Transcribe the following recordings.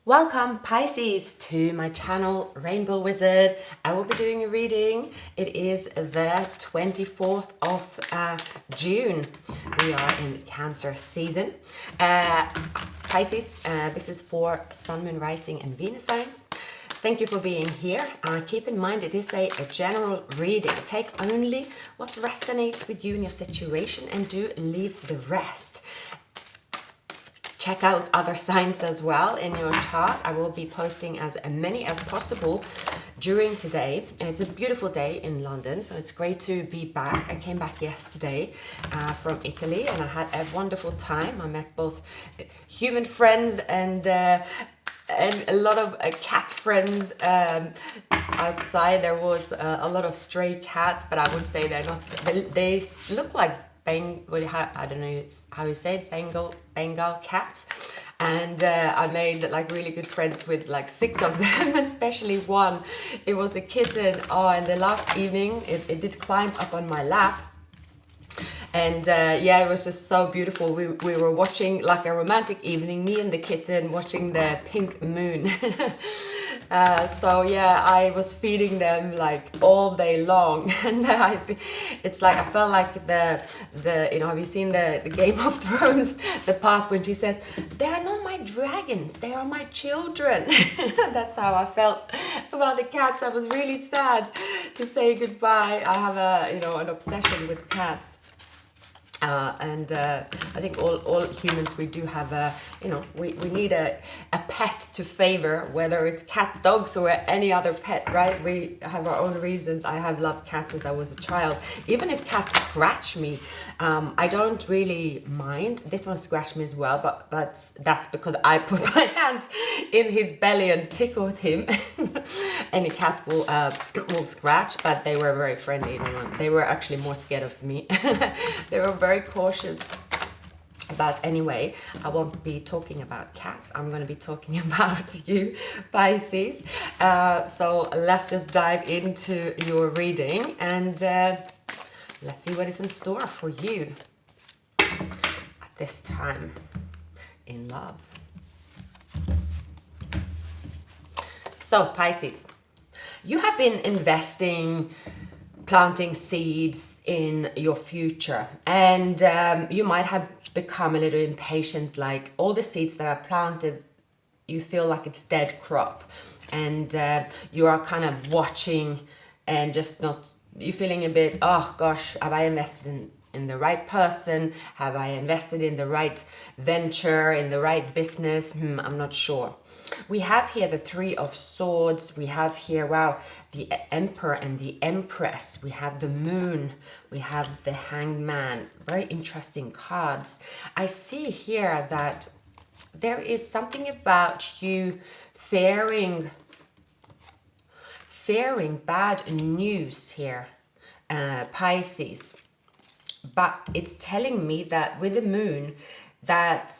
Welcome Pisces to my channel Rainbow Wizard. I will be doing a reading. It is the 24th of June. We are in Cancer season. Pisces, this is for Sun, Moon, Rising and Venus signs. Thank you for being here. Keep in mind it is a general reading. Take only what resonates with you in your situation and do leave the rest. Check out other signs as well in your chart. I will be posting as many as possible during today. And it's a beautiful day in London, so it's great to be back. I came back yesterday from Italy and I had a wonderful time. I met both human friends and a lot of cat friends. Outside there was a lot of stray cats, but I would say they're not, they look like I don't know how you say it, Bengal cats. And I made like really good friends with like 6 of them, especially one. It was a kitten. Oh, and the last evening it did climb up on my lap. And yeah, it was just so beautiful. We were watching like a romantic evening, me and the kitten watching the pink moon. So yeah, I was feeding them like all day long, and it's like I felt like the you know, have you seen the Game of Thrones, the part when she says, "They are not my dragons, they are my children." That's how I felt about the cats. I was really sad to say goodbye. I have an obsession with cats. I think all humans, we do have we need a pet to favor, whether it's cat, dogs or any other pet, right? We have our own reasons. I have loved cats since I was a child. Even if cats scratch me, I don't really mind. This one scratched me as well, but that's because I put my hands in his belly and tickled him. Any cat will scratch, but they were very friendly. They were actually more scared of me. They were very cautious. But anyway, I won't be talking about cats. I'm going to be talking about you, Pisces. So let's just dive into your reading and let's see what is in store for you at this time in love. So Pisces, you have been investing, planting seeds in your future, and you might have become a little impatient. Like all the seeds that are planted, you feel like it's dead crop, and you are kind of watching and just not, you're feeling a bit, oh gosh, have I invested in the right person? Have I invested in the right venture, in the right business? I'm not sure. We have here the 3 of Swords. We have here, wow, the Emperor and the Empress. We have the Moon. We have the Hanged Man. Very interesting cards. I see here that there is something about you fearing bad news here, Pisces. But it's telling me that with the Moon, that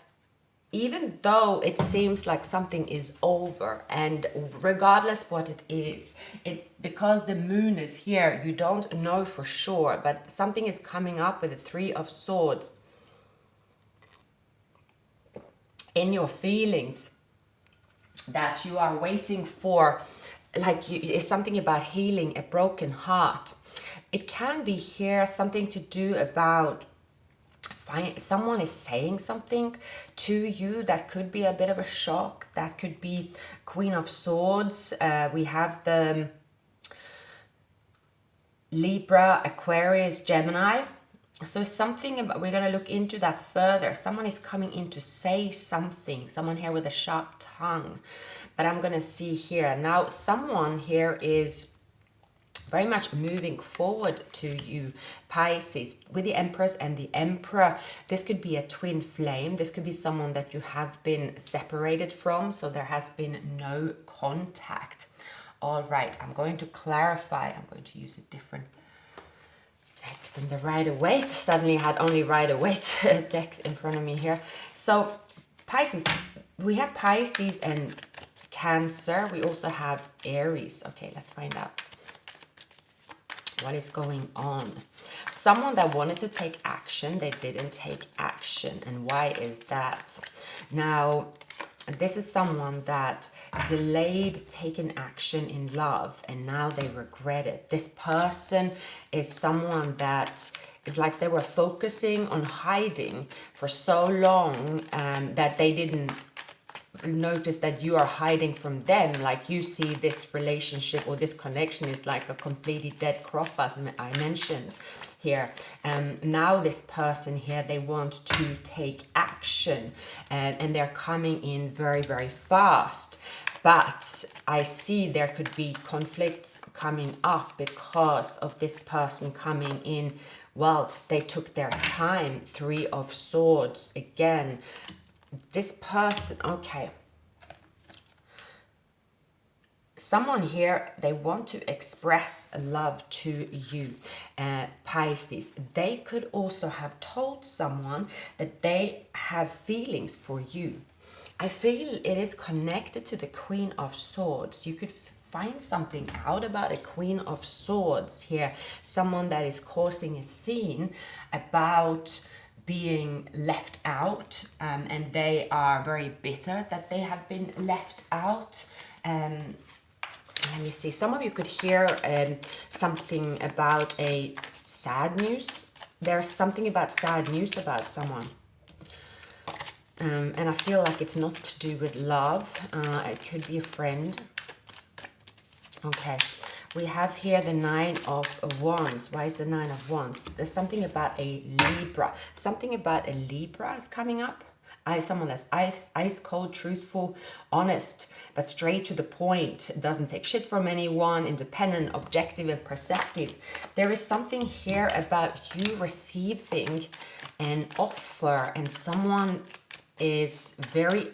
even though it seems like something is over, and regardless what it is, because the Moon is here, you don't know for sure, but something is coming up with the 3 of Swords in your feelings that you are waiting for. Like it's something about healing a broken heart. It can be here something to do about someone is saying something to you that could be a bit of a shock. That could be Queen of Swords. We have the Libra, Aquarius, Gemini. So something about, we're going to look into that further. Someone is coming in to say something. Someone here with a sharp tongue. But I'm going to see here. Now, someone here is very much moving forward to you, Pisces, with the Empress and the Emperor. This could be a twin flame. This could be someone that you have been separated from, so there has been no contact. All right, I'm going to clarify. I'm going to use a different deck than the Rider-Waite. Suddenly I had only Rider-Waite decks in front of me here. So Pisces, we have Pisces and Cancer. We also have Aries. Okay, let's find out what is going on. Someone that wanted to take action, they didn't take action. And why is that? Now, This is someone that delayed taking action in love and now they regret it. This person is someone that is like they were focusing on hiding for so long that they didn't notice that you are hiding from them. Like you see this relationship or this connection is like a completely dead crop, as I mentioned here. Now this person here, they want to take action and they're coming in very, very fast. But I see there could be conflicts coming up because of this person coming in. Well, they took their time. 3 of Swords again. This person, okay. Someone here, they want to express love to you, Pisces. They could also have told someone that they have feelings for you. I feel it is connected to the Queen of Swords. You could find something out about a Queen of Swords here. Someone that is causing a scene about being left out, and they are very bitter that they have been left out. Let me see. Some of you could hear something about a sad news. There's something about sad news about someone. And I feel like it's not to do with love. It could be a friend. Okay. We have here the 9 of Wands. Why is the 9 of Wands? There's something about a Libra. Something about a Libra is coming up. Someone that's ice cold, truthful, honest, but straight to the point, doesn't take shit from anyone, independent, objective, and perceptive. There is something here about you receiving an offer, and someone is very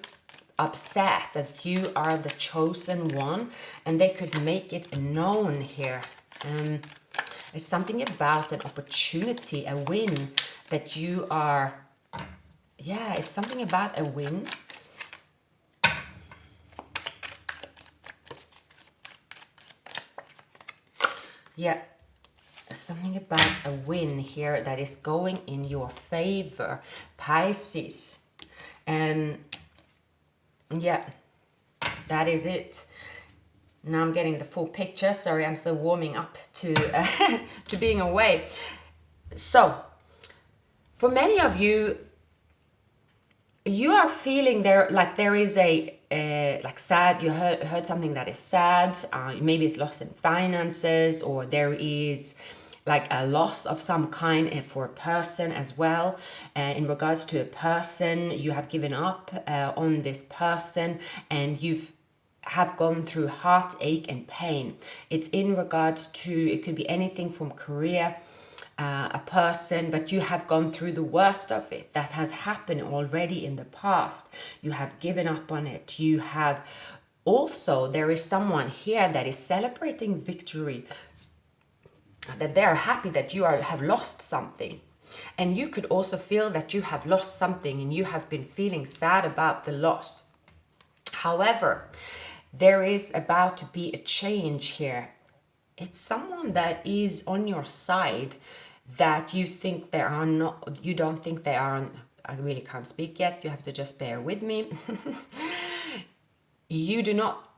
upset that you are the chosen one, and they could make it known here. It's something about an opportunity, a win that you are. Yeah, it's something about a win. Yeah, something about a win here that is going in your favor, Pisces. Yeah, that is it. Now I'm getting the full picture. Sorry, I'm still warming up to to being away. So, for many of you, you are feeling there is a like sad. You heard something that is sad. Maybe it's lost in finances, or there is like a loss of some kind for a person as well. In regards to a person, you have given up on this person, and you've have gone through heartache and pain. It's in regards to, it could be anything from career, a person, but you have gone through the worst of it. That has happened already in the past. You have given up on it. You have also, there is someone here that is celebrating victory, that they are happy that you have lost something. And you could also feel that you have lost something and you have been feeling sad about the loss. However, there is about to be a change here. It's someone that is on your side that you think they are not, you don't think they are on. I really can't speak yet. You have to just bear with me. You do not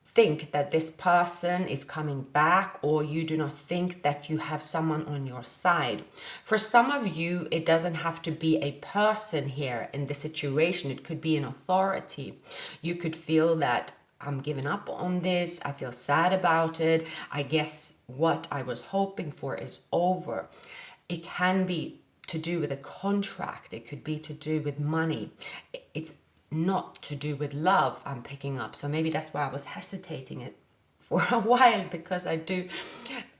think that this person is coming back, or you do not think that you have someone on your side. For some of you, it doesn't have to be a person here in the situation. It could be an authority. You could feel that I'm giving up on this. I feel sad about it. I guess what I was hoping for is over. It can be to do with a contract. It could be to do with money. It's not to do with love I'm picking up. So maybe that's why I was hesitating it for a while, because I do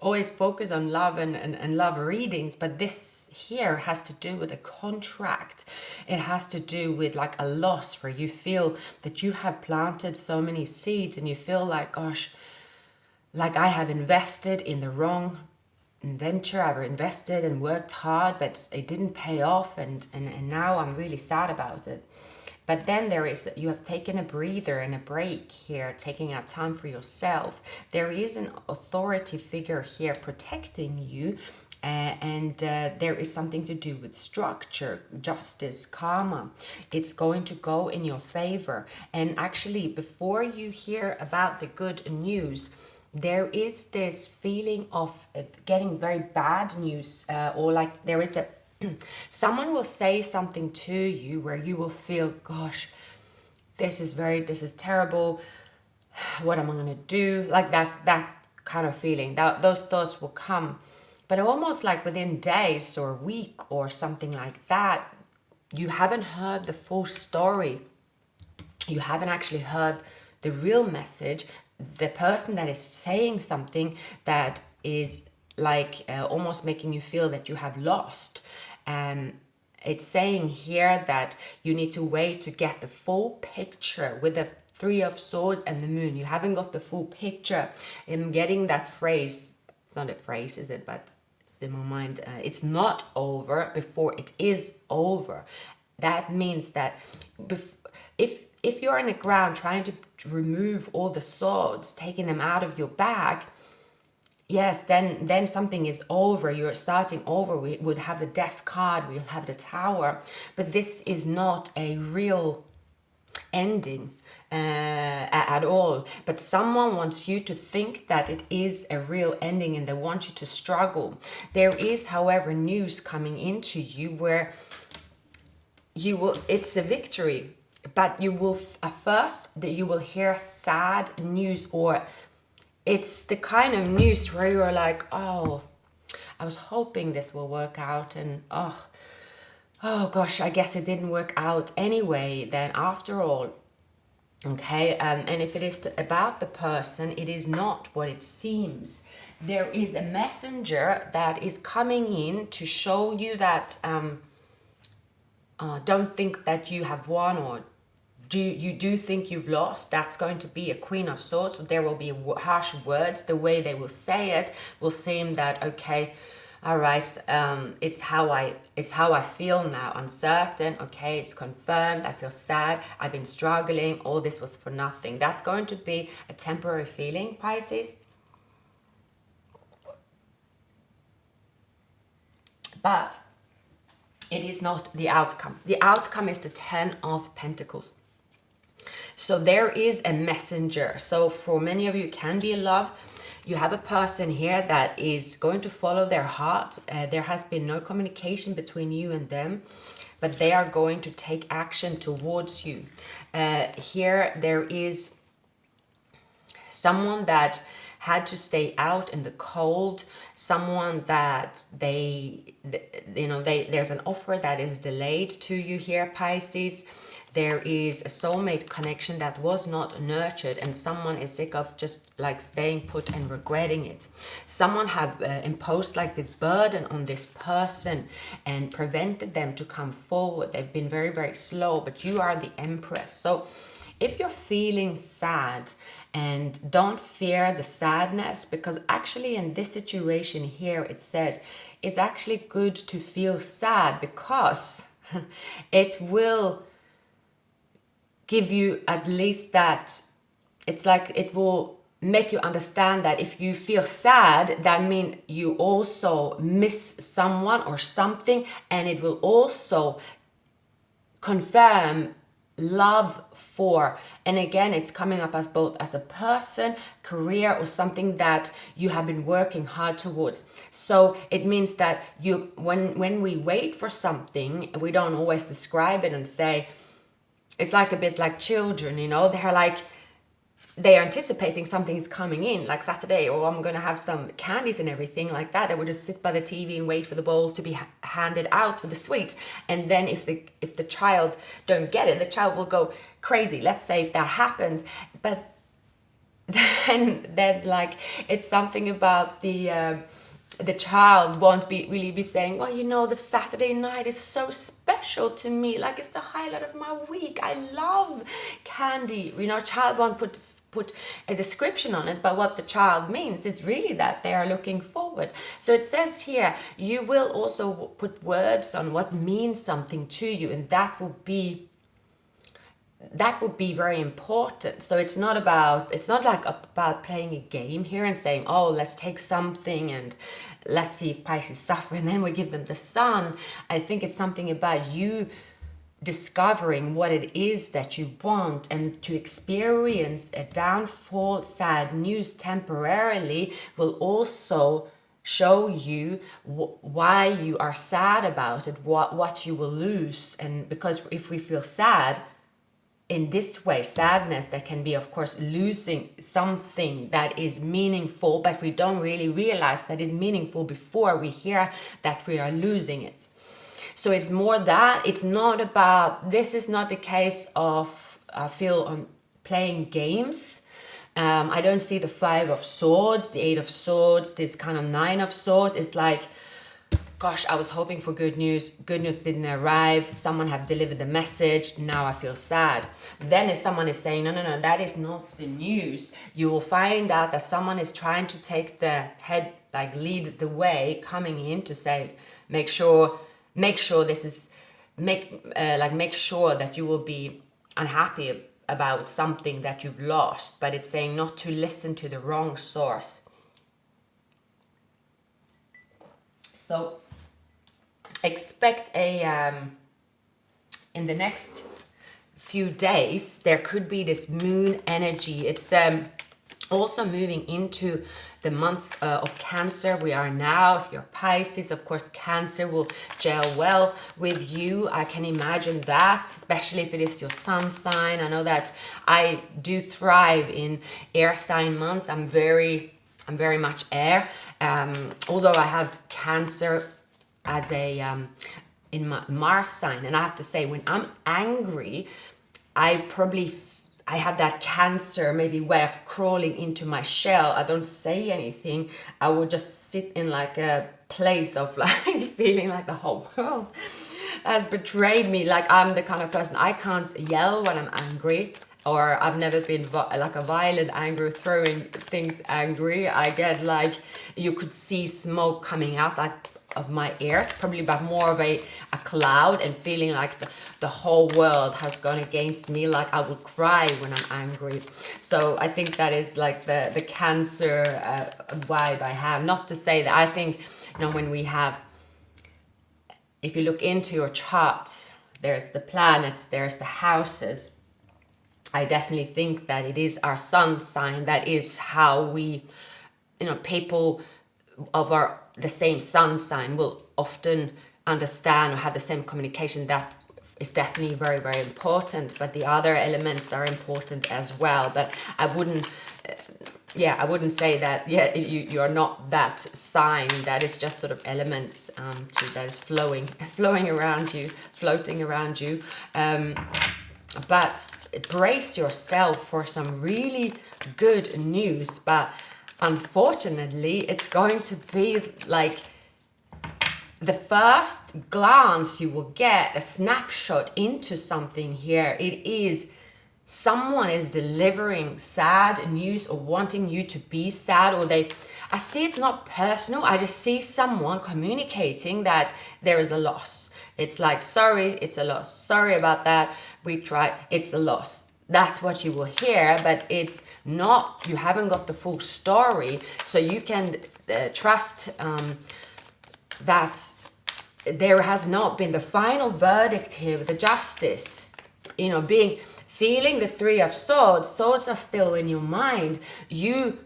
always focus on love and love readings, but this here has to do with a contract. It has to do with like a loss where you feel that you have planted so many seeds and you feel like, gosh, like I have invested in the wrong venture. I've invested and worked hard, but it didn't pay off, and now I'm really sad about it. But then you have taken a breather and a break here, taking out time for yourself. There is an authority figure here protecting you, and there is something to do with structure, justice, karma. It's going to go in your favor. And actually, before you hear about the good news, there is this feeling of getting very bad news, or like there is a someone will say something to you where you will feel, gosh, this is terrible. What am I going to do? Like that kind of feeling. Those thoughts will come. But almost like within days or a week or something like that, you haven't heard the full story. You haven't actually heard the real message. The person that is saying something that is like almost making you feel that you have lost. It's saying here that you need to wait to get the full picture with the Three of Swords and the Moon. You haven't got the full picture. In getting that phrase, it's not a phrase, is it? But it's in my mind. It's not over before it is over. That means that if you're in the ground trying to remove all the swords, taking them out of your bag, yes, then something is over. You're starting over. We would have the Death card. We'll have the Tower. But this is not a real ending at all. But someone wants you to think that it is a real ending, and they want you to struggle. There is, however, news coming into you where you will. It's a victory. But you will first that you will hear sad news, or it's the kind of news where you're like, oh, I was hoping this will work out, and oh gosh, I guess it didn't work out anyway. Then after all, okay, and if it is about the person, it is not what it seems. There is a messenger that is coming in to show you that don't think that you have won, or do think you've lost. That's going to be a Queen of Swords. So there will be harsh words. The way they will say it will seem that, okay, all right, it's how I feel now, uncertain. Okay, it's confirmed. I feel sad. I've been struggling. All this was for nothing. That's going to be a temporary feeling, Pisces. But it is not the outcome. The outcome is the Ten of Pentacles. So there is a messenger. So for many of you, it can be a love. You have a person here that is going to follow their heart. There has been no communication between you and them, but they are going to take action towards you. Here there is someone that had to stay out in the cold, someone that there's an offer that is delayed to you here, Pisces. There is a soulmate connection that was not nurtured, and someone is sick of just like staying put and regretting it. Someone have imposed like this burden on this person and prevented them to come forward. They've been very, very slow, but you are the Empress. So if you're feeling sad, and don't fear the sadness, because actually in this situation here, it says it's actually good to feel sad, because it will give you at least that. It's like it will make you understand that if you feel sad, that means you also miss someone or something, and it will also confirm love for, and again, it's coming up as both as a person, career, or something that you have been working hard towards. So it means that you, when we wait for something, we don't always describe it and say, it's like a bit like children, they're like, they are anticipating something is coming in, like Saturday, or I'm going to have some candies and everything like that. They would just sit by the TV and wait for the bowl to be handed out with the sweets. And then if the child don't get it, the child will go crazy. Let's say if that happens. But then like, it's something about the child won't really be saying, well, the Saturday night is so special to me. Like, it's the highlight of my week. I love candy. Child won't put a description on it, but what the child means is really that they are looking forward. So it says here, you will also put words on what means something to you, and that will be that would be very important. So it's not like about playing a game here and saying, oh, let's take something and let's see if Pisces suffer and then we give them the sun. I think it's something about you discovering what it is that you want, and to experience a downfall, sad news temporarily will also show you why you are sad about it, what you will lose. And because if we feel sad in this way, sadness, that can be, of course, losing something that is meaningful, but we don't really realize that is meaningful before we hear that we are losing it. So it's more that, it's not about, this is not the case of, I feel, playing games. I don't see the 5 of Swords, the 8 of Swords, this kind of 9 of Swords. It's like, gosh, I was hoping for good news. Good news didn't arrive. Someone have delivered the message. Now I feel sad. Then if someone is saying, no, that is not the news, you will find out that someone is trying to take the head, like lead the way, coming in to say, make sure this is, make sure that you will be unhappy about something that you've lost. But it's saying not to listen to the wrong source. So expect in the next few days, there could be this moon energy. It's also moving into the month of Cancer. We are now, if you're Pisces, of course, Cancer will gel well with you. I can imagine that, especially if it is your sun sign. I know that I do thrive in air sign months. I'm very much air. Although I have Cancer as a in my Mars sign, and I have to say, when I'm angry, I have that Cancer maybe way of crawling into my shell. I don't say anything. I would just sit in like a place of like feeling like the whole world has betrayed me. Like I'm the kind of person, I can't yell when I'm angry, or I've never been like a violent angry, throwing things angry. I get like, you could see smoke coming out like of my ears, probably, but more of a cloud, and feeling like the whole world has gone against me. Like I will cry when I'm angry. So I think that is like the Cancer vibe I have. Not to say that I think, when we have, if you look into your chart, there's the planets, there's the houses. I definitely think that it is our sun sign. That is how we, people of the same sun sign will often understand or have the same communication. That is definitely very, very important. But the other elements are important as well. But I wouldn't say that, you're not that sign. That is just sort of elements that is flowing around you, floating around you. But brace yourself for some really good news. But unfortunately, it's going to be like the first glance you will get, a snapshot into something here. It is someone is delivering sad news or wanting you to be sad, or I see it's not personal. I just see someone communicating that there is a loss. It's like, sorry, it's a loss. Sorry about that. We tried. It's a loss. That's what you will hear, but it's not, you haven't got the full story. So you can trust that there has not been the final verdict here with the justice. Feeling the 3 of Swords. Swords are still in your mind. You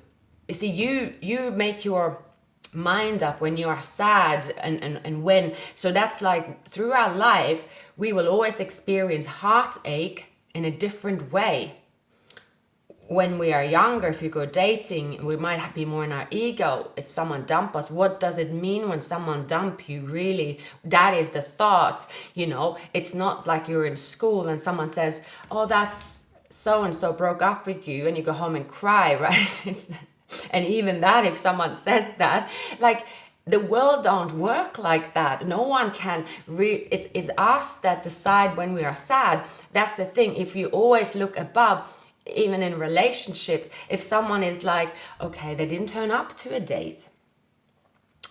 make your mind up when you are sad and when. So that's like throughout life, we will always experience heartache in a different way. When we are younger, if you go dating, we might be more in our ego. If someone dump us, what does it mean when someone dump you? Really, that is the thoughts. It's not like you're in school and someone says, oh, that's so-and-so broke up with you, and you go home and cry, right? And even that, if someone says that, like, the world don't work like that. No one can it's us that decide when we are sad. That's the thing. If you always look above, even in relationships, if someone is like, okay, they didn't turn up to a date,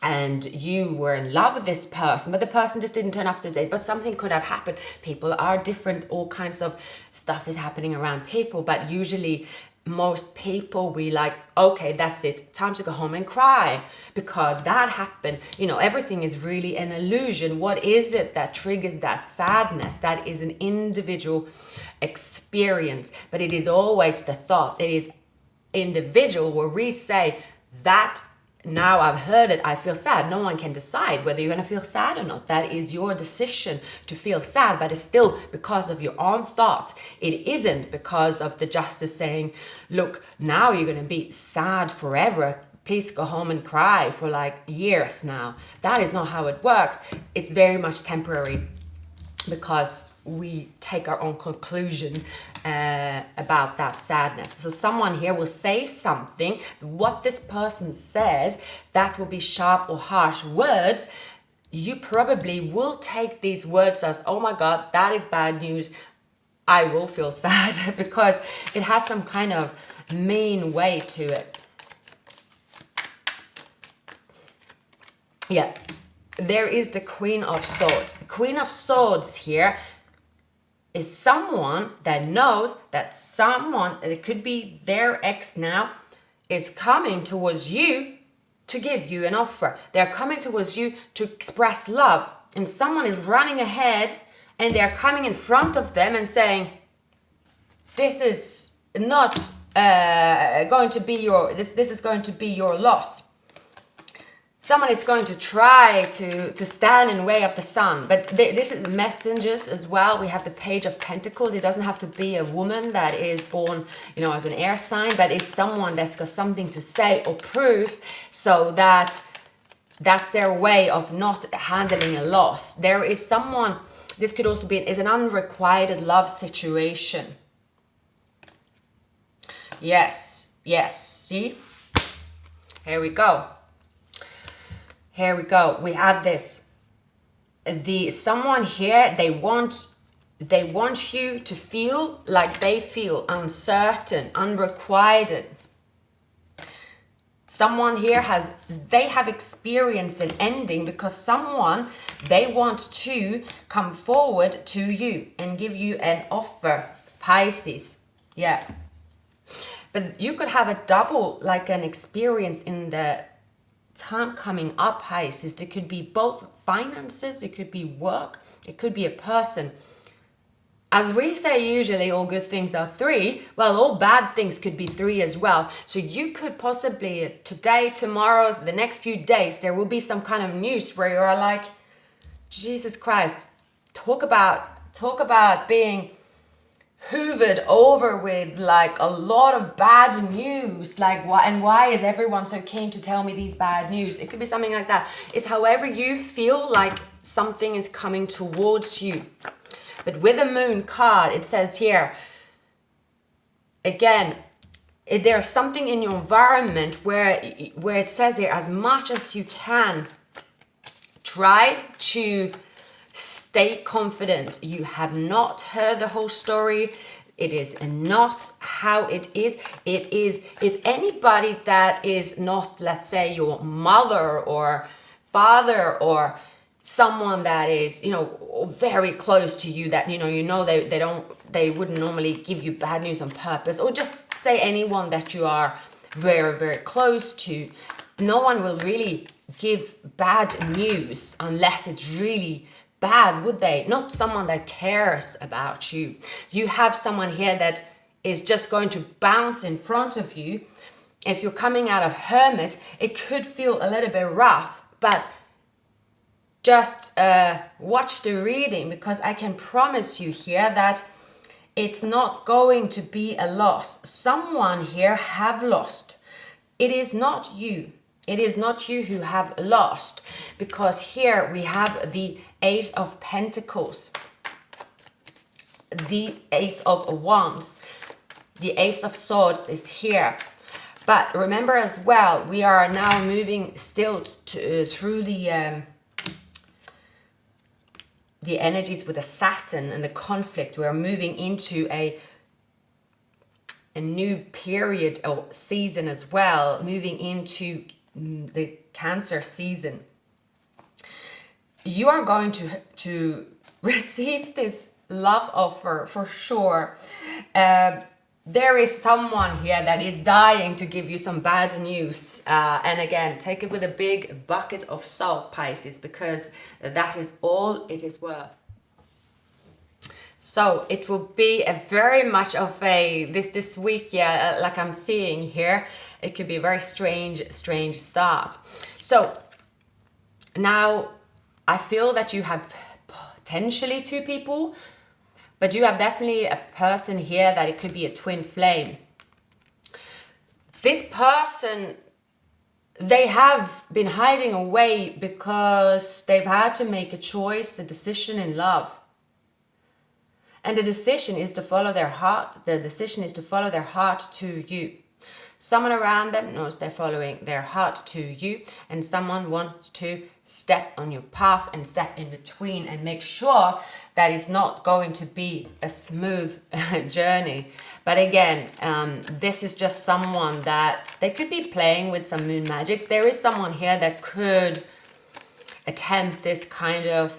and you were in love with this person, but the person just didn't turn up to the date. But something could have happened. People are different. All kinds of stuff is happening around people. But usually, most people, we like, okay, that's it. Time to go home and cry because that happened. You know, everything is really an illusion. What is it that triggers that sadness? That is an individual experience. But it is always the thought. It is individual where we say that now I've heard it, I feel sad. No one can decide whether you're going to feel sad or not. That is your decision to feel sad, but it's still because of your own thoughts. It isn't because of the justice saying, look, now you're going to be sad forever. Please go home and cry for like years now. That is not how it works. It's very much temporary because we take our own conclusion about that sadness. So someone here will say something, what this person says, that will be sharp or harsh words. You probably will take these words as, oh my God, that is bad news. I will feel sad because it has some kind of mean way to it. Yeah, there is the Queen of Swords. The Queen of Swords here is someone that knows that someone, it could be their ex now, is coming towards you to give you an offer. They're coming towards you to express love. And someone is running ahead and they're coming in front of them and saying, this is not going to be your, this is going to be your loss. Someone is going to try to stand in the way of the sun. But this is messengers as well. We have the Page of Pentacles. It doesn't have to be a woman that is born, you know, as an air sign, but it's someone that's got something to say or prove, so that that's their way of not handling a loss. There is someone, this could also be, is an unrequited love situation. Yes, yes, see? Here we go. Here we go. We have this. Someone here, they want you to feel like they feel uncertain, unrequited. Someone here they have experienced an ending because someone, they want to come forward to you and give you an offer. Pisces. Yeah. But you could have a double, like an experience in the time coming up, Pisces. It could be both finances, it could be work, it could be a person. As we say usually, all good things are three. Well, all bad things could be three as well. So you could possibly today, tomorrow, the next few days, there will be some kind of news where you're like, Jesus Christ, talk about being hoovered over with like a lot of bad news, like why is everyone so keen to tell me these bad news? It could be something like that. It's however you feel like something is coming towards you. But with the Moon card, it says here again, there's something in your environment where it says here, as much as you can, try to stay confident. You have not heard the whole story. It is not how it is. It is, if anybody that is not, let's say, your mother or father or someone that is, you know, very close to you, that, you know, they wouldn't normally give you bad news on purpose, or just say anyone that you are very, very close to. No one will really give bad news unless it's really bad, would they? Not someone that cares about you. You have someone here that is just going to bounce in front of you. If you're coming out of Hermit, it could feel a little bit rough, but just watch the reading, because I can promise you here that it's not going to be a loss. Someone here have lost. It is not you. It is not you who have lost, because here we have the Ace of Pentacles, the Ace of Wands, the Ace of Swords is here. But remember as well, we are now moving still through the energies with the Saturn and the conflict. We are moving into a new period or season as well, moving into the Cancer season, you are going to receive this love offer for sure. There is someone here that is dying to give you some bad news. And again, take it with a big bucket of salt, Pisces, because that is all it is worth. So it will be a very much of a, this week, yeah, like I'm seeing here, it could be a very strange start. So now I feel that you have potentially two people, but you have definitely a person here that it could be a twin flame. This person, they have been hiding away because they've had to make a choice, a decision in love. And the decision is to follow their heart. The decision is to follow their heart to you. Someone around them knows they're following their heart to you, and someone wants to step on your path and step in between and make sure that it's not going to be a smooth journey. But again, this is just someone that they could be playing with some moon magic. There is someone here that could attempt this kind of,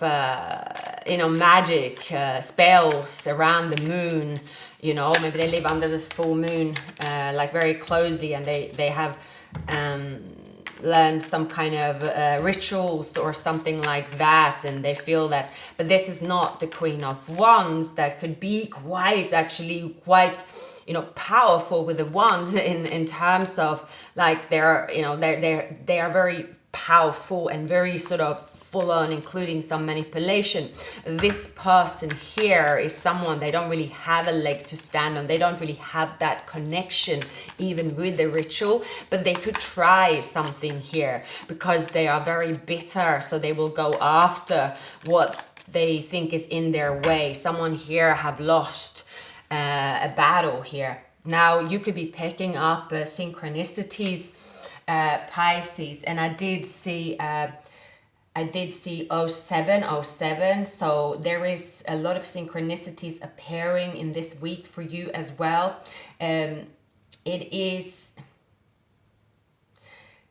magic spells around the moon. You know, maybe they live under this full moon, like very closely, and they have learned some kind of rituals or something like that, and they feel that. But this is not the Queen of Wands. That could be quite, powerful with the wands in terms of like they are very powerful and very sort of full on, including some manipulation. This person here is someone, they don't really have a leg to stand on. They don't really have that connection even with the ritual, but they could try something here because they are very bitter. So they will go after what they think is in their way. Someone here have lost a battle here. Now you could be picking up synchronicities, Pisces, and I did see 0707, so there is a lot of synchronicities appearing in this week for you as well. It is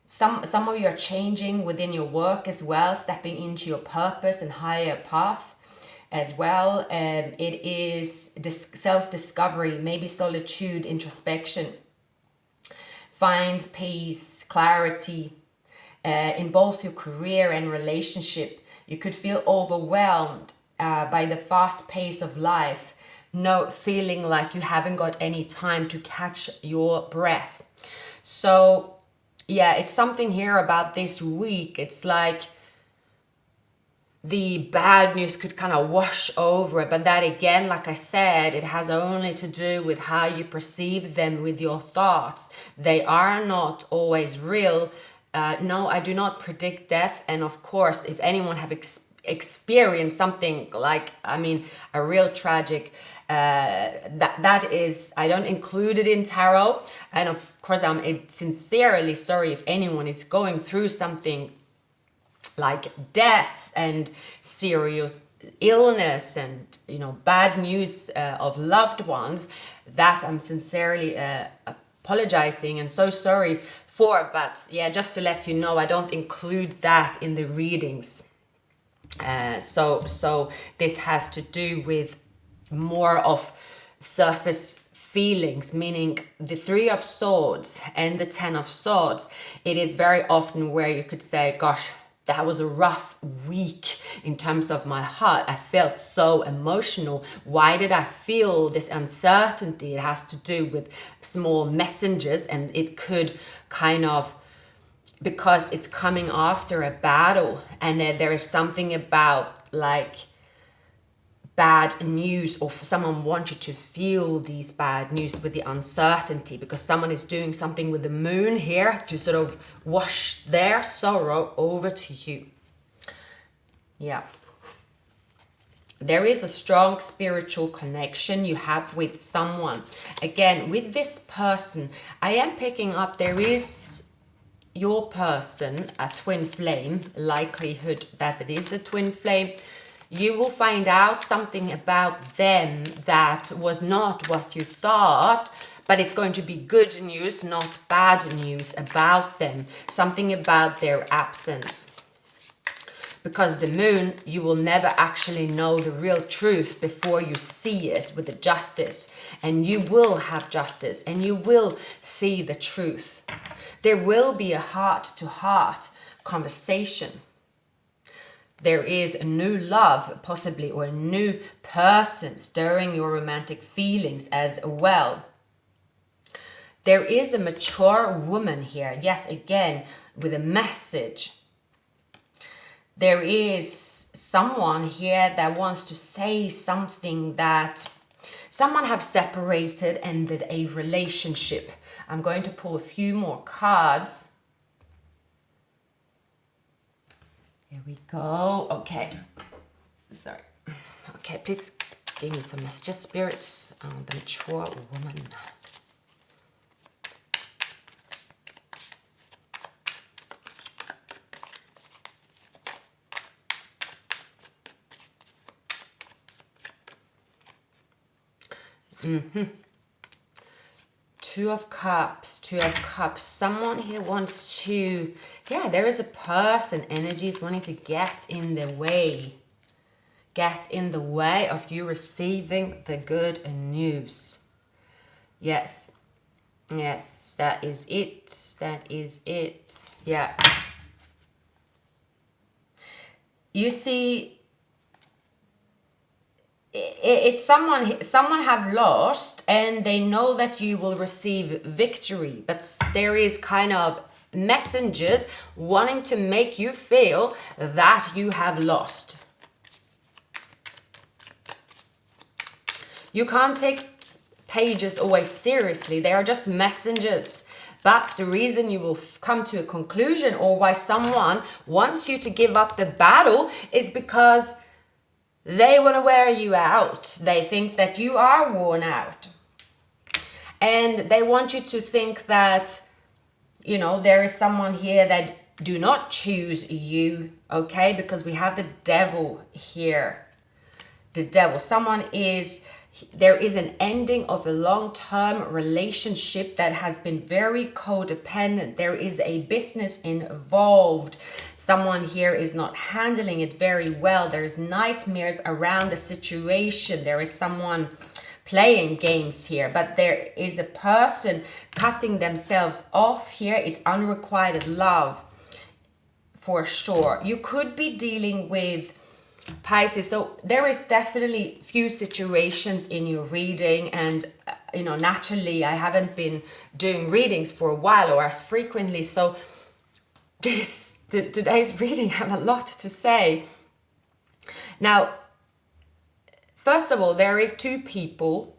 some of you are changing within your work as well, stepping into your purpose and higher path as well. It is self-discovery, maybe solitude, introspection. Find peace, clarity in both your career and relationship. You could feel overwhelmed by the fast pace of life, feeling like you haven't got any time to catch your breath. So yeah, it's something here about this week. It's like the bad news could kind of wash over it, but that again, like I said, it has only to do with how you perceive them with your thoughts. They are not always real. No, I do not predict death, and of course, if anyone have experienced something like, a real tragic, that is, I don't include it in tarot, and of course, I'm sincerely sorry if anyone is going through something like death and serious illness and bad news of loved ones. That I'm sincerely apologizing and so sorry for, but yeah, just to let you know, I don't include that in the readings. So this has to do with more of surface feelings, meaning the Three of Swords and the Ten of Swords. It is very often where you could say, gosh, that was a rough week in terms of my heart. I felt so emotional. Why did I feel this uncertainty? It has to do with small messengers, and it could kind of, because it's coming after a battle, and there is something about like bad news, or someone wants you to feel these bad news with the uncertainty, because someone is doing something with the moon here to sort of wash their sorrow over to you. Yeah. There is a strong spiritual connection you have with someone. Again, with this person, I am picking up there is your person, a twin flame, likelihood that it is a twin flame. You will find out something about them that was not what you thought, but it's going to be good news, not bad news about them, something about their absence. Because the moon, you will never actually know the real truth before you see it with the justice. And you will have justice and you will see the truth. There will be a heart-to-heart conversation. There is a new love, possibly, or a new person stirring your romantic feelings as well. There is a mature woman here. Yes, again, with a message. There is someone here that wants to say something, that someone have separated, ended a relationship. I'm going to pull a few more cards. Here we go. Okay. Sorry. Okay, please give me some messages, spirits, on the mature woman. Two of Cups. Someone here wants to, there is a person, energies wanting to get in the way. Get in the way of you receiving the good news. Yes, that is it. Yeah. You see, it's someone have lost and they know that you will receive victory, but there is kind of messengers wanting to make you feel that you have lost. You can't take pages always seriously. They are just messengers. But the reason you will come to a conclusion, or why someone wants you to give up the battle, is because they want to wear you out. They think that you are worn out. And they want you to think that, there is someone here that do not choose you, okay? Because we have the devil here. The devil. There is an ending of a long-term relationship that has been very codependent. There is a business involved. Someone here is not handling it very well. There's nightmares around the situation. There is someone playing games here, but there is a person cutting themselves off here. It's unrequited love for sure. You could be dealing with Pisces. So there is definitely few situations in your reading, and naturally I haven't been doing readings for a while or as frequently, so today's reading have a lot to say. Now, first of all, there is two people.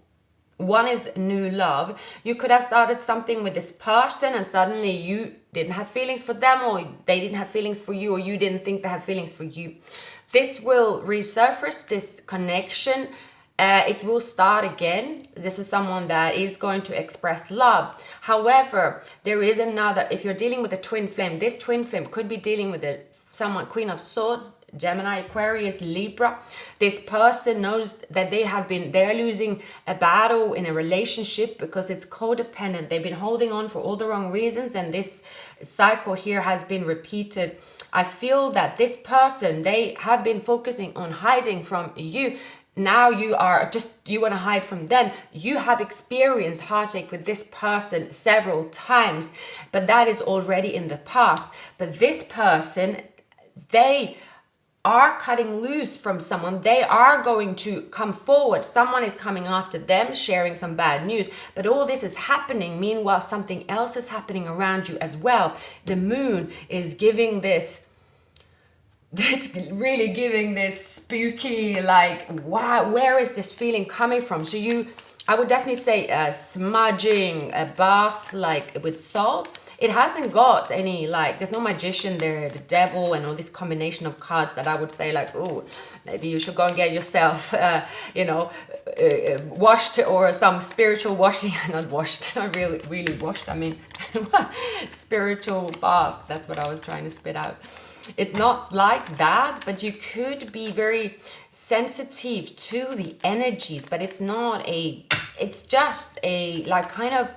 One is new love. You could have started something with this person and suddenly you didn't have feelings for them, or they didn't have feelings for you, or you didn't think they had feelings for you. This will resurface, this connection. It will start again. This is someone that is going to express love. However, there is another, if you're dealing with a twin flame, this twin flame could be dealing with someone, Queen of Swords, Gemini, Aquarius, Libra. This person knows that they're losing a battle in a relationship because it's codependent. They've been holding on for all the wrong reasons, and this cycle here has been repeated. I feel that this person, they have been focusing on hiding from you. Now you want to hide from them. You have experienced heartache with this person several times, but that is already in the past. But this person, they are cutting loose from someone. They are going to come forward. Someone is coming after them, sharing some bad news. But all this is happening. Meanwhile, something else is happening around you as well. The moon is giving this, it's really giving this spooky, like, wow, where is this feeling coming from? So I would definitely say smudging a bath, like with salt. It hasn't got any, like, there's no magician there, the devil, and all this combination of cards that I would say, like, oh, maybe you should go and get yourself, washed, or some spiritual washing. Not washed, not really washed. I mean, spiritual bath. That's what I was trying to spit out. It's not like that, but you could be very sensitive to the energies, but it's not a it's just a like kind of,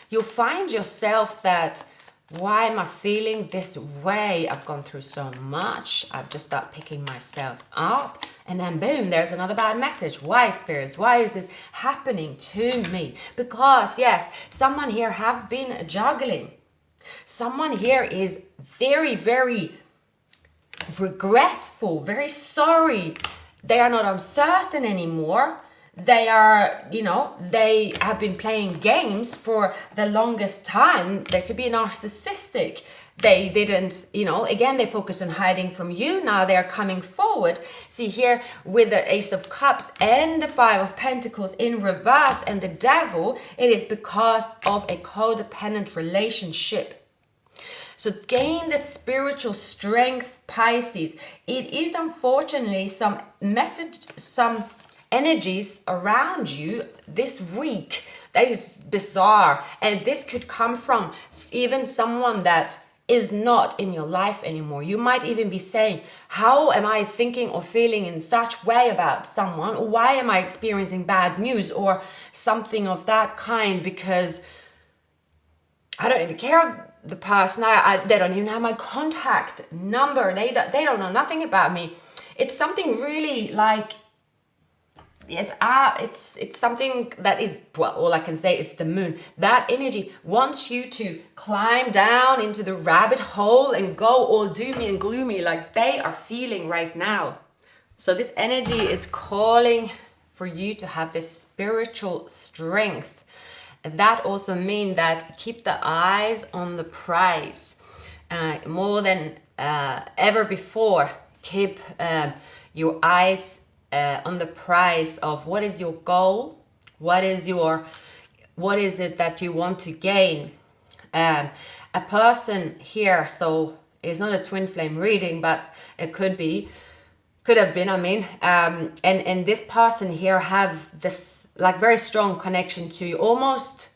you'll find yourself that, why am I feeling this way? I've gone through so much. I've just started picking myself up. And then boom, there's another bad message. Why, spirits? Why is this happening to me? Because yes, someone here have been juggling. Someone here is very, very regretful, very sorry. They are not uncertain anymore. They are, they have been playing games for the longest time. They could be narcissistic. They didn't, again, they focus on hiding from you. Now they're coming forward. See here with the Ace of Cups and the Five of Pentacles in reverse and the Devil, it is because of a codependent relationship. So gain the spiritual strength, Pisces. It is unfortunately some energies around you this week that is bizarre, and this could come from even someone that is not in your life anymore. You might even be saying, how am I thinking or feeling in such way about someone, or why am I experiencing bad news or something of that kind, because I don't even care of the person. They don't even have my contact number. They don't know nothing about me. It's something really like, it's something that is, well, all I can say, it's the moon. That energy wants you to climb down into the rabbit hole and go all doomy and gloomy like they are feeling right now. So this energy is calling for you to have this spiritual strength. That also means that keep the eyes on the prize more than ever before. Keep your eyes on the price of what is your goal, what is it that you want to gain. A person here, so it's not a twin flame reading, but it could have been, and this person here have this like very strong connection to you, almost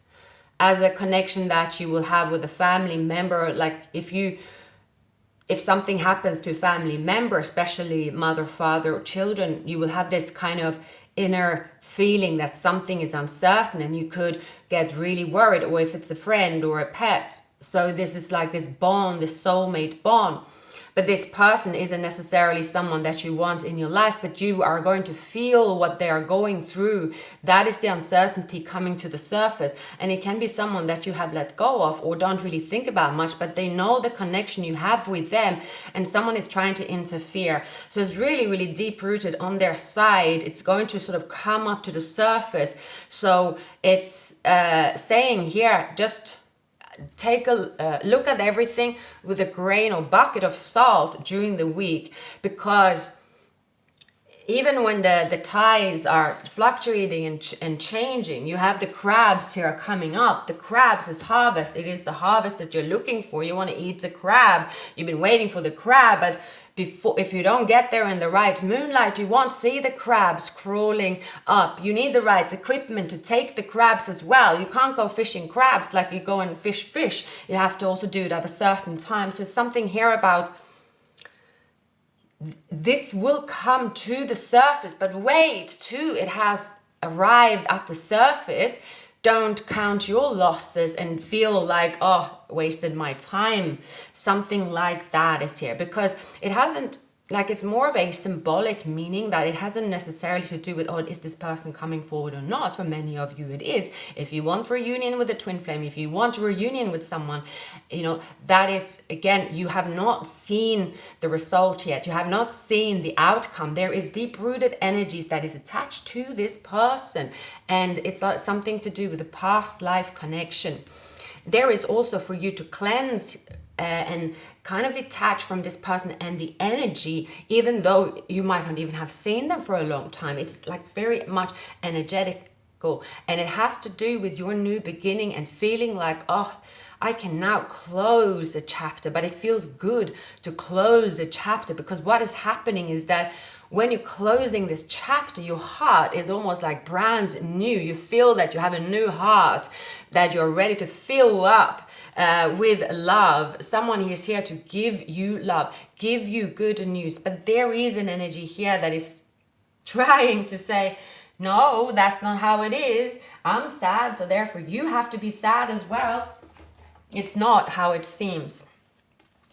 as a connection that you will have with a family member. Like if something happens to a family member, especially mother, father, or children, you will have this kind of inner feeling that something is uncertain and you could get really worried, or if it's a friend or a pet. So this is like this bond, this soulmate bond. But this person isn't necessarily someone that you want in your life, but you are going to feel what they are going through. That is the uncertainty coming to the surface. And it can be someone that you have let go of or don't really think about much, but they know the connection you have with them, and someone is trying to interfere. So it's really, really deep rooted on their side. It's going to sort of come up to the surface. So it's saying here, just take a look at everything with a grain or bucket of salt during the week, because even when the tides are fluctuating and changing, you have the crabs here coming up. The crabs is harvest. It is the harvest that you're looking for. You want to eat the crab. You've been waiting for the crab, but if you don't get there in the right moonlight, you won't see the crabs crawling up. You need the right equipment to take the crabs as well. You can't go fishing crabs like you go and fish. You have to also do it at a certain time. So it's something here about this will come to the surface, but wait till it has arrived at the surface. Don't count your losses and feel like, oh, wasted my time. Something like that is here, because it hasn't, like, it's more of a symbolic meaning, that it hasn't necessarily to do with, oh, is this person coming forward or not? For many of you it is. If you want reunion with a twin flame, if you want reunion with someone, that is, again, you have not seen the result yet. You have not seen the outcome. There is deep-rooted energies that is attached to this person, and it's like something to do with the past life connection. There is also for you to cleanse and kind of detach from this person and the energy, even though you might not even have seen them for a long time. It's like very much energetical, and it has to do with your new beginning and feeling like, oh, I can now close a chapter. But it feels good to close the chapter, because what is happening is that when you're closing this chapter, your heart is almost like brand new. You feel that you have a new heart, that you're ready to fill up with love. Someone is here to give you love, give you good news. But there is an energy here that is trying to say, No, that's not how it is. I'm sad, so therefore you have to be sad as well. It's not how it seems.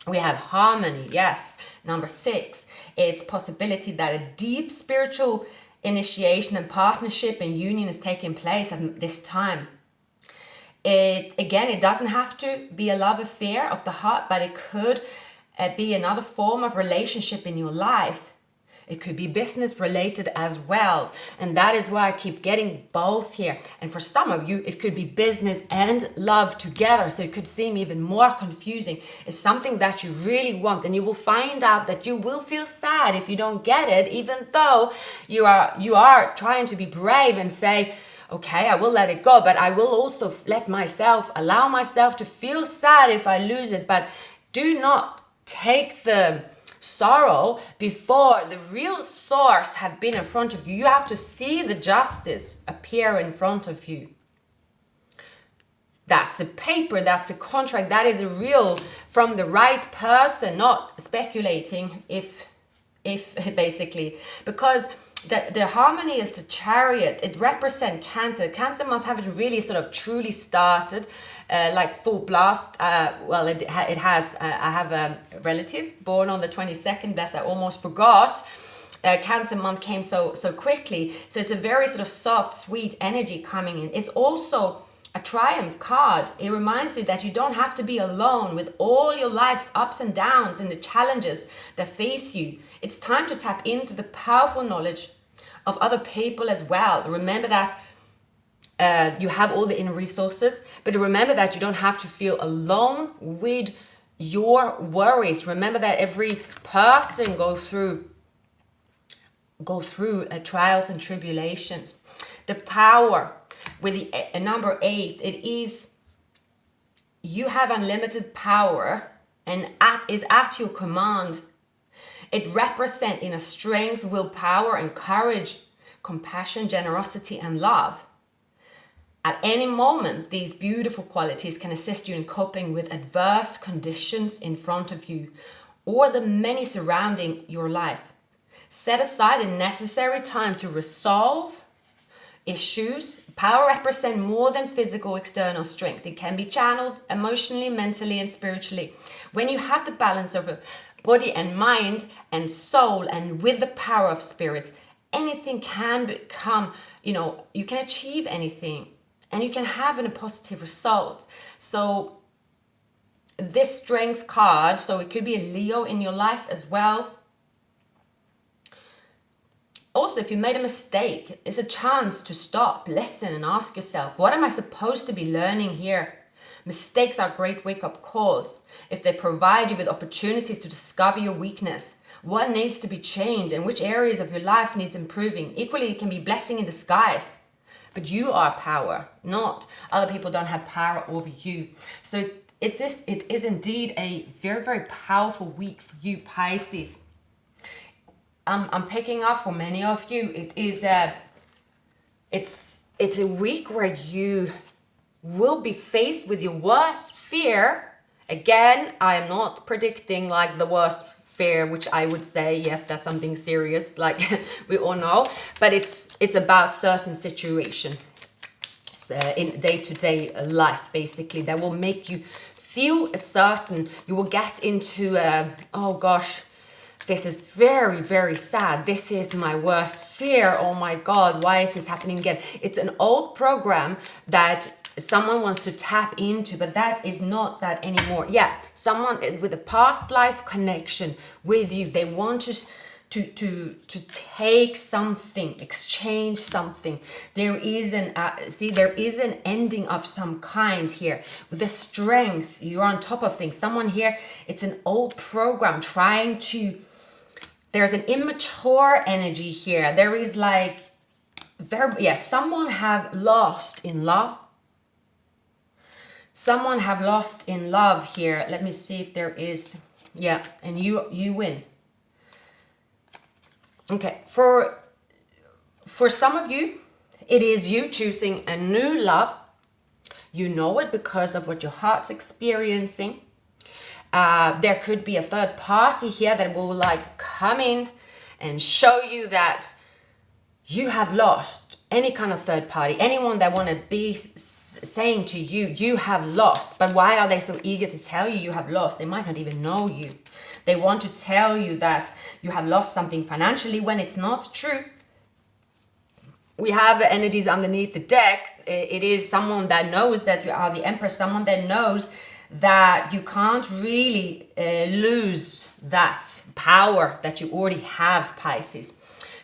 We have harmony, yes. Number 6, it's possibility that a deep spiritual initiation and partnership and union is taking place at this time. It doesn't have to be a love affair of the heart, but it could be another form of relationship in your life. It could be business related as well. And that is why I keep getting both here. And for some of you, it could be business and love together. So it could seem even more confusing. It's something that you really want. And you will find out that you will feel sad if you don't get it, even though you are trying to be brave and say, okay, I will let it go, but I will also allow myself to feel sad if I lose it. But do not take the sorrow before the real source have been in front of you. You have to see the justice appear in front of you. That's a paper, that's a contract, that is a real from the right person, not speculating if basically, because the harmony is the Chariot. It represents Cancer. Cancer month haven't really sort of truly started like full blast. It has. I have relatives born on the 22nd. That's I almost forgot. Cancer month came so quickly. So it's a very sort of soft, sweet energy coming in. It's also a triumph card. It reminds you that you don't have to be alone with all your life's ups and downs and the challenges that face you. It's time to tap into the powerful knowledge of other people as well. Remember that you have all the inner resources, but remember that you don't have to feel alone with your worries. Remember that every person go through trials and tribulations. The power with the number 8, it is you have unlimited power and is at your command. It represents inner strength, willpower, and courage, compassion, generosity, and love. At any moment, these beautiful qualities can assist you in coping with adverse conditions in front of you or the many surrounding your life. Set aside a necessary time to resolve issues. Power represents more than physical external strength. It can be channeled emotionally, mentally, and spiritually. When you have the balance of body and mind and soul, and with the power of spirits, anything can become, you can achieve anything and you can have a positive result. So this strength card, so it could be a Leo in your life as well. Also, if you made a mistake, it's a chance to stop, listen, and ask yourself, what am I supposed to be learning here? Mistakes are great wake-up calls. If they provide you with opportunities to discover your weakness, what needs to be changed, and which areas of your life needs improving. Equally, it can be blessing in disguise. But you are power, not other people don't have power over you. So it is indeed a very, very powerful week for you, Pisces. I'm picking up for many of you. It's a week where you will be faced with your worst fear. Again, I am not predicting like the worst fear, which I would say, yes, that's something serious, like we all know, but it's about certain situation. So in day-to-day life, basically, that will make you feel a certain, you will get into, oh gosh, this is very, very sad. This is my worst fear. Oh my God, why is this happening again? It's an old program that someone wants to tap into, but that is not that anymore. Yeah, someone is with a past life connection with you. They want to take something, exchange something. There is there is an ending of some kind here. With the strength, you're on top of things. Someone here, it's an old program trying to. There's an immature energy here. There is like, someone have lost in love. Someone have lost in love here. Let me see if there is, and you win. Okay, for some of you, it is you choosing a new love. You know it because of what your heart's experiencing. There could be a third party here that will like come in and show you that you have lost any kind of third party, anyone that want to be saying to you, you have lost. But why are they so eager to tell you you have lost? They might not even know you. They want to tell you that you have lost something financially when it's not true. We have the energies underneath the deck. It is someone that knows that you are the Empress, someone that knows that you can't really lose that power that you already have, Pisces.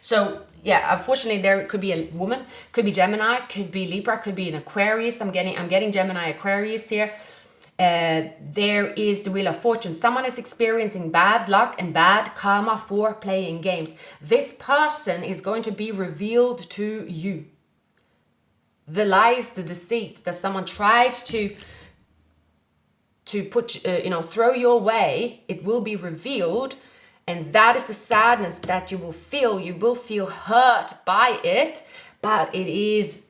So yeah, unfortunately, there could be a woman, could be Gemini, could be Libra, could be an Aquarius. I'm getting Gemini, Aquarius here. There is the Wheel of Fortune. Someone is experiencing bad luck and bad karma for playing games. This person is going to be revealed to you. The lies, the deceit that someone tried to put, throw your way, it will be revealed. And that is the sadness that you will feel. You will feel hurt by it, but it is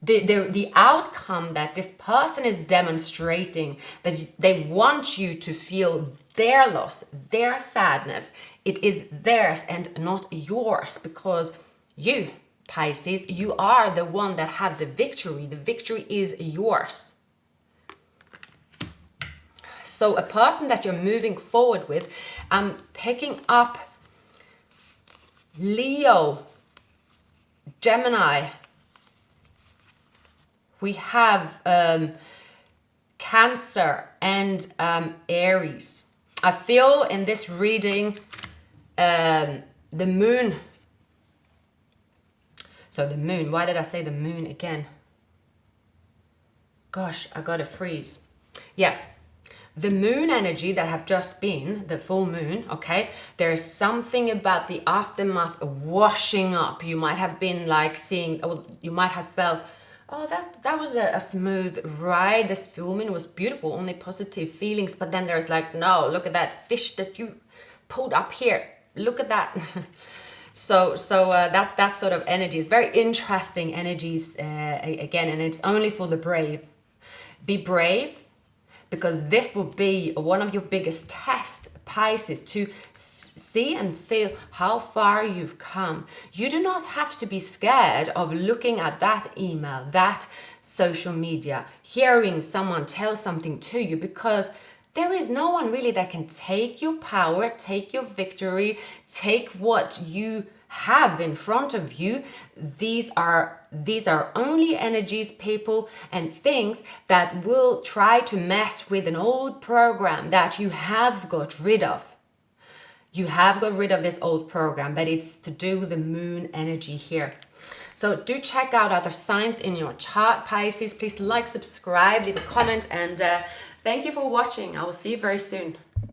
the outcome that this person is demonstrating, that they want you to feel their loss, their sadness. It is theirs and not yours, because you, Pisces, you are the one that have the victory. The victory is yours. So a person that you're moving forward with, I'm picking up Leo, Gemini. We have Cancer and Aries. I feel in this reading the moon. So the moon, why did I say the moon again? Gosh, I got a freeze. Yes. The moon energy that have just been, the full moon, okay? There's something about the aftermath washing up. You might have been like seeing, or you might have felt, oh, that was a smooth ride. This full moon was beautiful, only positive feelings. But then there's like, no, look at that fish that you pulled up here. Look at that. So that sort of energy is very interesting energies again, and it's only for the brave. Be brave. Because this will be one of your biggest tests, Pisces, to see and feel how far you've come. You do not have to be scared of looking at that email, that social media, hearing someone tell something to you, because there is no one really that can take your power, take your victory, take what you have in front of you. These are only energies, people, and things that will try to mess with an old program that you have got rid of. You have got rid of this old program, but it's to do with the moon energy here. So do check out other signs in your chart, Pisces. Please like, subscribe, leave a comment, and thank you for watching. I will see you very soon.